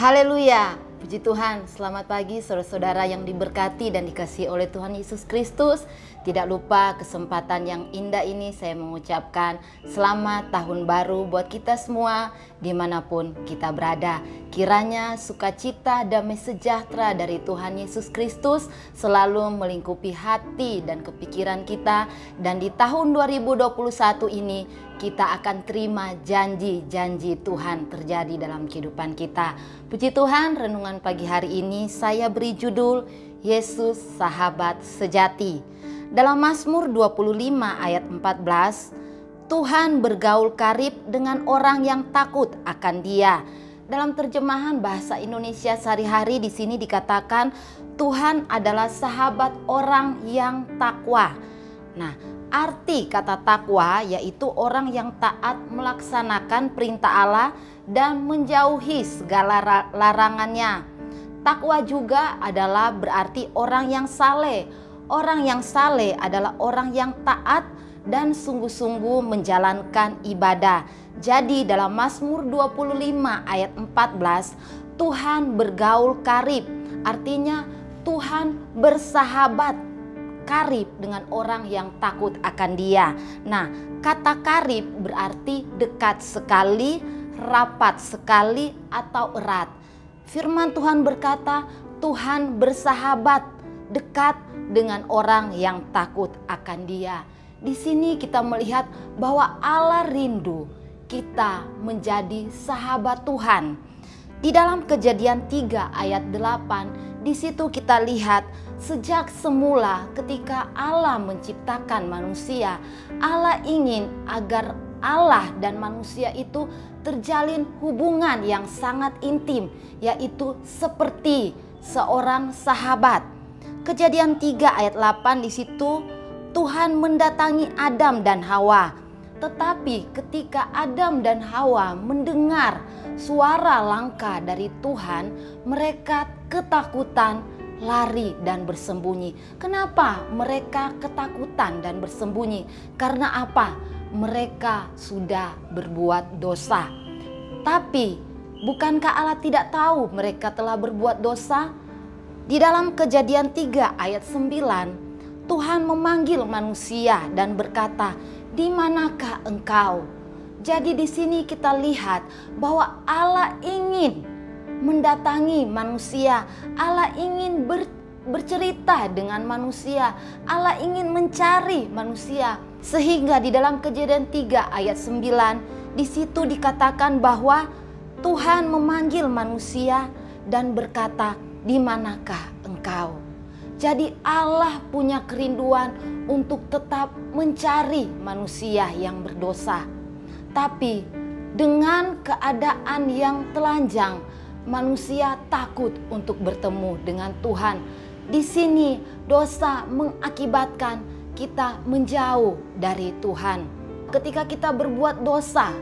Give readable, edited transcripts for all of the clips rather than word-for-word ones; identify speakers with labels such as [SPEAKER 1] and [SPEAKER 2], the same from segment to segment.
[SPEAKER 1] Haleluya, puji Tuhan. Selamat pagi saudara-saudara yang diberkati dan dikasihi oleh Tuhan Yesus Kristus. Tidak lupa kesempatan yang indah ini saya mengucapkan selamat tahun baru buat kita semua dimanapun kita berada. Kiranya sukacita, damai sejahtera dari Tuhan Yesus Kristus selalu melingkupi hati dan kepikiran kita. Dan di tahun 2021 ini kita akan terima janji-janji Tuhan terjadi dalam kehidupan kita. Puji Tuhan, renungan pagi hari ini saya beri judul Yesus Sahabat Sejati. Dalam Mazmur 25 ayat 14, Tuhan bergaul karib dengan orang yang takut akan Dia. Dalam terjemahan bahasa Indonesia sehari-hari di sini dikatakan Tuhan adalah sahabat orang yang takwa. Nah, arti kata takwa yaitu orang yang taat melaksanakan perintah Allah dan menjauhi segala larangannya. Takwa juga adalah berarti orang yang saleh. Orang yang saleh adalah orang yang taat dan sungguh-sungguh menjalankan ibadah. Jadi dalam Mazmur 25 ayat 14, Tuhan bergaul karib. Artinya Tuhan bersahabat karib dengan orang yang takut akan Dia. Nah, kata karib berarti dekat sekali, rapat sekali, atau erat. Firman Tuhan berkata, Tuhan bersahabat dekat dengan orang yang takut akan Dia. Di sini kita melihat bahwa Allah rindu kita menjadi sahabat Tuhan. Di dalam Kejadian 3 ayat 8, di situ kita lihat sejak semula ketika Allah menciptakan manusia, Allah ingin agar Allah dan manusia itu terjalin hubungan yang sangat intim, yaitu seperti seorang sahabat. Kejadian 3 ayat 8 di situ Tuhan mendatangi Adam dan Hawa. Tetapi ketika Adam dan Hawa mendengar suara langka dari Tuhan, mereka ketakutan, lari dan bersembunyi. Kenapa mereka ketakutan dan bersembunyi? Karena apa? Mereka sudah berbuat dosa. Tapi bukankah Allah tidak tahu mereka telah berbuat dosa? Di dalam Kejadian 3 ayat 9, Tuhan memanggil manusia dan berkata, "Di manakah engkau?" Jadi di sini kita lihat bahwa Allah ingin mendatangi manusia. Allah ingin bercerita dengan manusia. Allah ingin mencari manusia. Sehingga di dalam Kejadian 3 ayat 9, di situ dikatakan bahwa Tuhan memanggil manusia dan berkata, "Di manakah engkau?" Jadi Allah punya kerinduan untuk tetap mencari manusia yang berdosa. Tapi dengan keadaan yang telanjang, manusia takut untuk bertemu dengan Tuhan. Di sini dosa mengakibatkan kita menjauh dari Tuhan. Ketika kita berbuat dosa,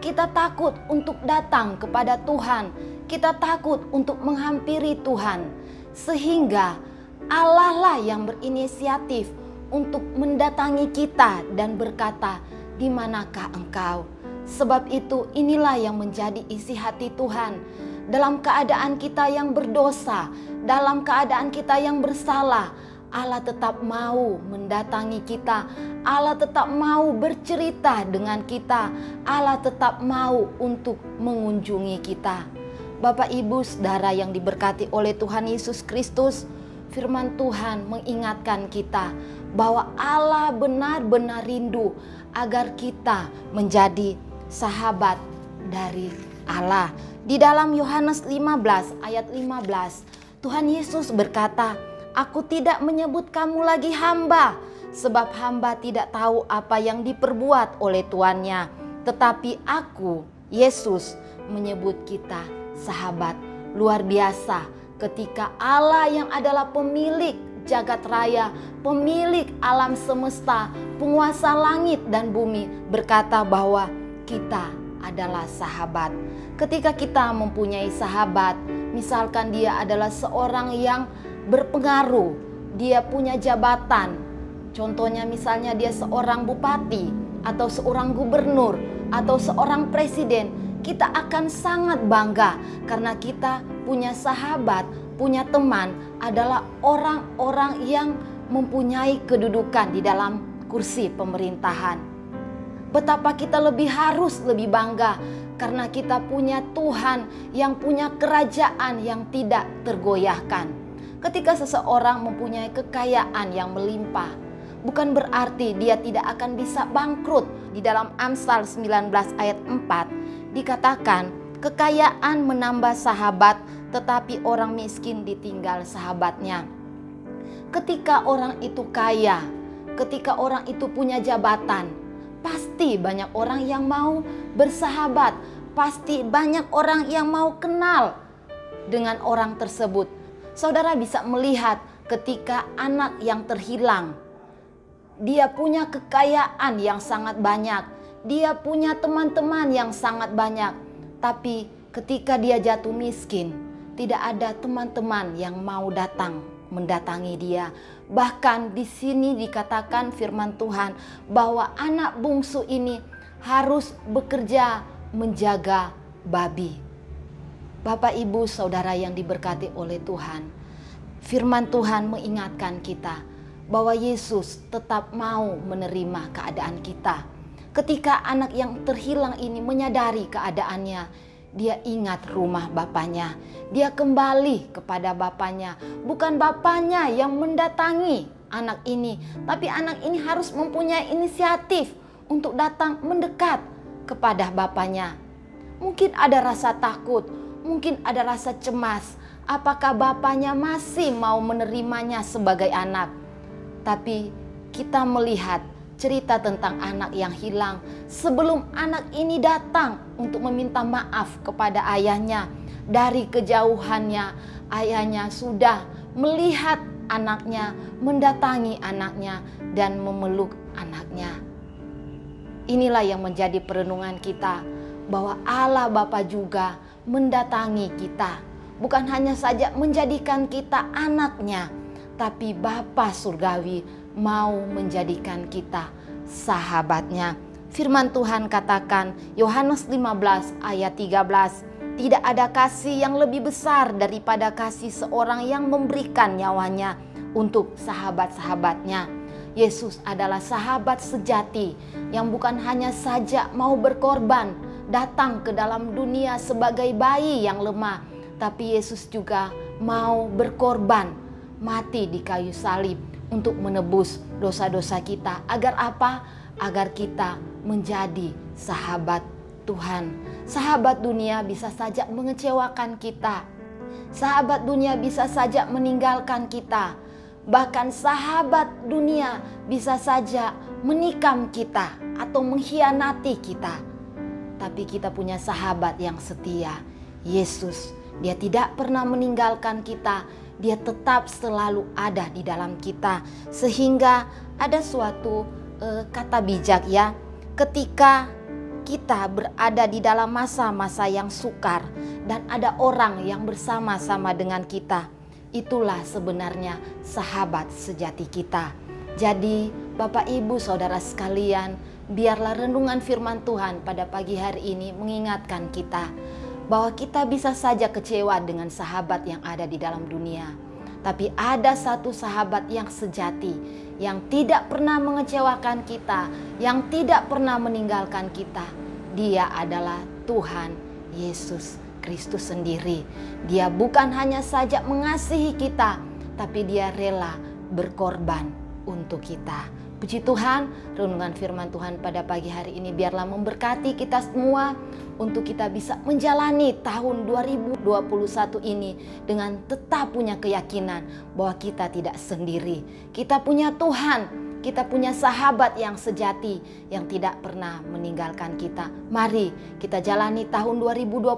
[SPEAKER 1] kita takut untuk datang kepada Tuhan. Kita takut untuk menghampiri Tuhan. Sehingga Allah lah yang berinisiatif untuk mendatangi kita dan berkata, "Di manakah engkau?" Sebab itu inilah yang menjadi isi hati Tuhan. Dalam keadaan kita yang berdosa, dalam keadaan kita yang bersalah, Allah tetap mau mendatangi kita. Allah tetap mau bercerita dengan kita. Allah tetap mau untuk mengunjungi kita. Bapak, Ibu, Saudara yang diberkati oleh Tuhan Yesus Kristus, firman Tuhan mengingatkan kita bahwa Allah benar-benar rindu agar kita menjadi sahabat dari Allah. Di dalam Yohanes 15 ayat 15, Tuhan Yesus berkata, "Aku tidak menyebut kamu lagi hamba, sebab hamba tidak tahu apa yang diperbuat oleh tuannya. Tetapi aku, Yesus, menyebut kita sahabat." Luar biasa ketika Allah yang adalah pemilik jagat raya, pemilik alam semesta, penguasa langit dan bumi berkata bahwa kita adalah sahabat. Ketika kita mempunyai sahabat, misalkan dia adalah seorang yang berpengaruh, dia punya jabatan, contohnya misalnya dia seorang bupati atau seorang gubernur atau seorang presiden, kita akan sangat bangga karena kita punya sahabat, punya teman adalah orang-orang yang mempunyai kedudukan di dalam kursi pemerintahan. Betapa kita harus lebih bangga karena kita punya Tuhan yang punya kerajaan yang tidak tergoyahkan. Ketika seseorang mempunyai kekayaan yang melimpah, bukan berarti dia tidak akan bisa bangkrut. Di dalam Amsal 19 ayat 4 dikatakan, kekayaan menambah sahabat, tetapi orang miskin ditinggal sahabatnya. Ketika orang itu kaya, ketika orang itu punya jabatan, pasti banyak orang yang mau bersahabat, pasti banyak orang yang mau kenal dengan orang tersebut. Saudara bisa melihat ketika anak yang terhilang, dia punya kekayaan yang sangat banyak, dia punya teman-teman yang sangat banyak, tapi ketika dia jatuh miskin, tidak ada teman-teman yang mau datang mendatangi dia. Bahkan di sini dikatakan firman Tuhan bahwa anak bungsu ini harus bekerja menjaga babi. Bapak, Ibu, Saudara yang diberkati oleh Tuhan, firman Tuhan mengingatkan kita bahwa Yesus tetap mau menerima keadaan kita. Ketika anak yang terhilang ini menyadari keadaannya, dia ingat rumah bapaknya. Dia kembali kepada bapaknya. Bukan bapaknya yang mendatangi anak ini, tapi anak ini harus mempunyai inisiatif untuk datang mendekat kepada bapaknya. Mungkin ada rasa takut, mungkin ada rasa cemas. Apakah bapaknya masih mau menerimanya sebagai anak? Tapi kita melihat cerita tentang anak yang hilang. Sebelum anak ini datang untuk meminta maaf kepada ayahnya, dari kejauhannya ayahnya sudah melihat anaknya, mendatangi anaknya dan memeluk anaknya. Inilah yang menjadi perenungan kita, bahwa Allah Bapa juga mendatangi kita. Bukan hanya saja menjadikan kita anaknya, tapi Bapa Surgawi mau menjadikan kita sahabatnya. Firman Tuhan katakan, Yohanes 15 ayat 13, tidak ada kasih yang lebih besar daripada kasih seorang yang memberikan nyawanya untuk sahabat-sahabatnya. Yesus adalah sahabat sejati yang bukan hanya saja mau berkorban, datang ke dalam dunia sebagai bayi yang lemah, tapi Yesus juga mau berkorban, mati di kayu salib untuk menebus dosa-dosa kita. Agar apa? Agar kita menjadi sahabat Tuhan. Sahabat dunia bisa saja mengecewakan kita. Sahabat dunia bisa saja meninggalkan kita. Bahkan sahabat dunia bisa saja menikam kita atau mengkhianati kita. Tapi kita punya sahabat yang setia, Yesus. Dia tidak pernah meninggalkan kita. Dia tetap selalu ada di dalam kita. Sehingga ada suatu kata bijak ya, ketika kita berada di dalam masa-masa yang sukar dan ada orang yang bersama-sama dengan kita, itulah sebenarnya sahabat sejati kita. Jadi Bapak, Ibu, Saudara sekalian, biarlah renungan firman Tuhan pada pagi hari ini mengingatkan kita bahwa kita bisa saja kecewa dengan sahabat yang ada di dalam dunia. Tapi ada satu sahabat yang sejati, yang tidak pernah mengecewakan kita, yang tidak pernah meninggalkan kita. Dia adalah Tuhan Yesus Kristus sendiri. Dia bukan hanya saja mengasihi kita, tapi dia rela berkorban untuk kita. Puji Tuhan, renungan firman Tuhan pada pagi hari ini biarlah memberkati kita semua untuk kita bisa menjalani tahun 2021 ini dengan tetap punya keyakinan bahwa kita tidak sendiri. Kita punya Tuhan, kita punya sahabat yang sejati yang tidak pernah meninggalkan kita. Mari kita jalani tahun 2021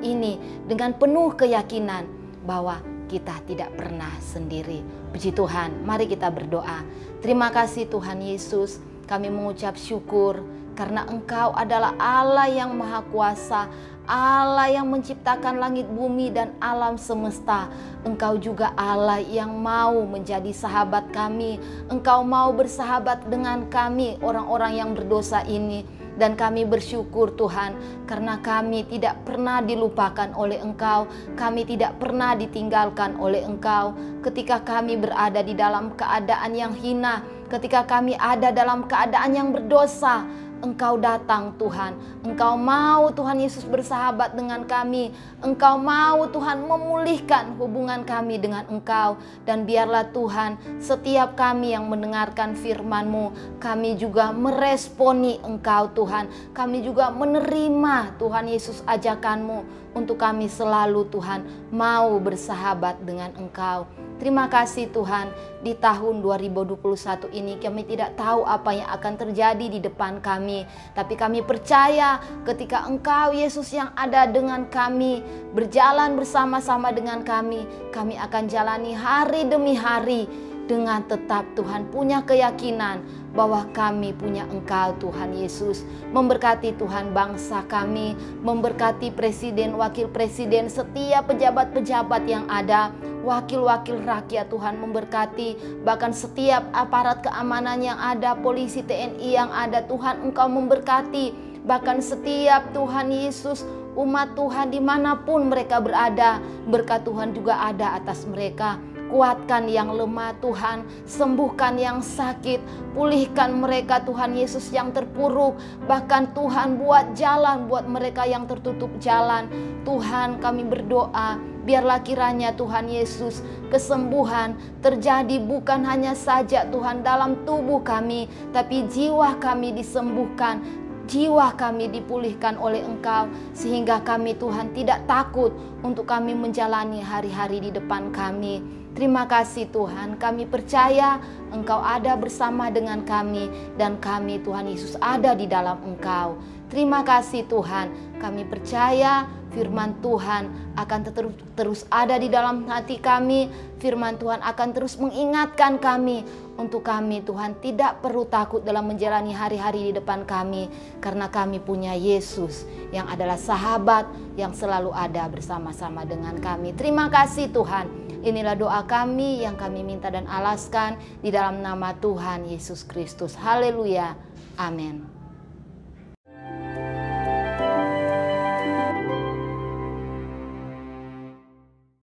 [SPEAKER 1] ini dengan penuh keyakinan bahwa kita tidak pernah sendiri. Puji Tuhan, mari kita berdoa. Terima kasih Tuhan Yesus, kami mengucap syukur karena Engkau adalah Allah yang Maha Kuasa, Allah yang menciptakan langit bumi dan alam semesta. Engkau juga Allah yang mau menjadi sahabat kami. Engkau mau bersahabat dengan kami, orang-orang yang berdosa ini. Dan kami bersyukur Tuhan, karena kami tidak pernah dilupakan oleh Engkau, kami tidak pernah ditinggalkan oleh Engkau. Ketika kami berada di dalam keadaan yang hina, ketika kami ada dalam keadaan yang berdosa, Engkau datang Tuhan. Engkau mau Tuhan Yesus bersahabat dengan kami. Engkau mau Tuhan memulihkan hubungan kami dengan Engkau. Dan biarlah Tuhan, setiap kami yang mendengarkan firman-Mu, kami juga meresponi Engkau Tuhan. Kami juga menerima Tuhan Yesus ajakan-Mu untuk kami selalu Tuhan mau bersahabat dengan Engkau. Terima kasih Tuhan, di tahun 2021 ini kami tidak tahu apa yang akan terjadi di depan kami. Tapi kami percaya ketika Engkau Yesus yang ada dengan kami, berjalan bersama-sama dengan kami akan jalani hari demi hari dengan tetap Tuhan punya keyakinan bahwa kami punya Engkau Tuhan Yesus. Memberkati Tuhan bangsa kami, memberkati presiden, wakil presiden, setiap pejabat-pejabat yang ada, wakil-wakil rakyat Tuhan memberkati, bahkan setiap aparat keamanan yang ada, polisi, TNI yang ada Tuhan Engkau memberkati, bahkan setiap Tuhan Yesus umat Tuhan dimanapun mereka berada, berkat Tuhan juga ada atas mereka. Kuatkan yang lemah Tuhan, sembuhkan yang sakit, pulihkan mereka Tuhan Yesus yang terpuruk. Bahkan Tuhan buat jalan buat mereka yang tertutup jalan. Tuhan kami berdoa, biarlah kiranya Tuhan Yesus kesembuhan terjadi bukan hanya saja Tuhan dalam tubuh kami, tapi jiwa kami disembuhkan. Jiwa kami dipulihkan oleh Engkau, sehingga kami Tuhan tidak takut untuk kami menjalani hari-hari di depan kami. Terima kasih Tuhan, kami percaya Engkau ada bersama dengan kami, dan kami Tuhan Yesus ada di dalam Engkau. Terima kasih Tuhan, kami percaya firman Tuhan akan terus ada di dalam hati kami. Firman Tuhan akan terus mengingatkan kami untuk kami Tuhan tidak perlu takut dalam menjalani hari-hari di depan kami, karena kami punya Yesus yang adalah sahabat yang selalu ada bersama-sama dengan kami. Terima kasih Tuhan. Inilah doa kami yang kami minta dan alaskan di dalam nama Tuhan Yesus Kristus. Haleluya. Amin.